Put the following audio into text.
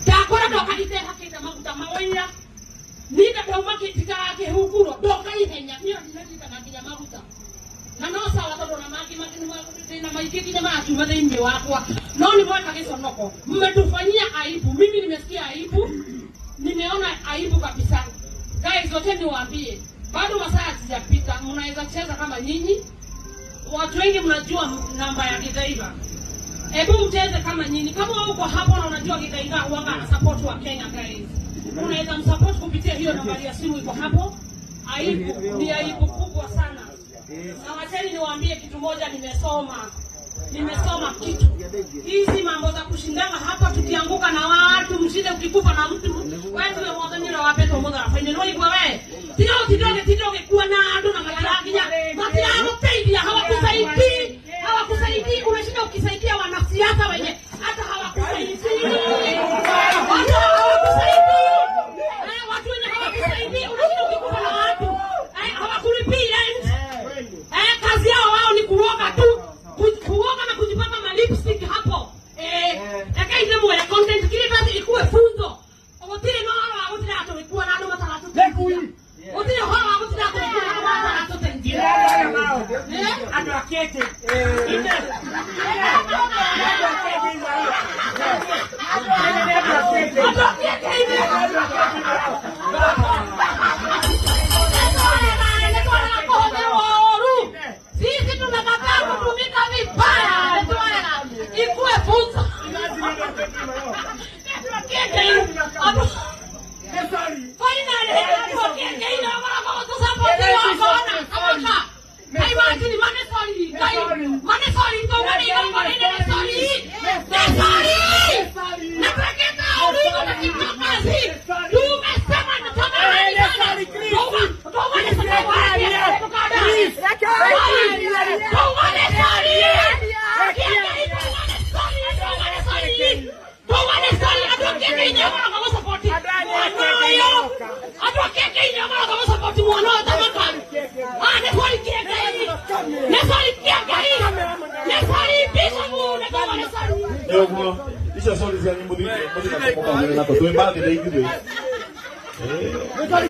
Takora doka ite hakita maguta mawaira. Nika tauma kitika ake hukuro doka ihenya. Niyo dinakita nakinya maguta. Na no sawa todo na maki na maikiki jamaa akiwada imbe wakwa. No ni bwana kesho noko. Mmetufanyia aibu. Mimi nimesikia aibu. Nimeona aibu kabisa. Guys, wote niwaambie. Bado masaa hayajapita. Mnaweza kucheza kama nyinyi. Watu wengi mnajua namba ya Githaiga. Hebu mcheze kama nyinyi. Kama uko hapo na unajua Githaiga huanga na support wa Kenya guys. Unaweza msupport kupitia hiyo nambari ya simu iko hapo. Aibu ni aibu kubwa sana. Na wacheni niwaambie kitu moja, nimesoma kitu. Hizi mambo za kushindana hapa tukianguka na watu, mshinde ukikufa na mtu. Wewe ndio mwadhanyira wa peto mmoja afanye nini kwa wewe? Tidoge kuwa na ado na matarajia. Matiano peidia hawakusaidii. Unashinda ukisaidia wanasiasa wenye hata hawakusaidii. Watu wenye hawakusaidii unashinda ukikufa na watu. Hawakulipi rent. Kazi yao wao ni kuoga tu. Kuoga na kujipaka malipstick hapo. Ile mwe content kile kazi ikuwe funzo. Otile no hawa otile atolikuwa na ndo mataratu. Otile hawa otile atolikuwa na ndo mataratu tengine. Advocate. Sisi tunakataa kutumika vibaya. Ikuwe funzo. Isso é só dizer ali,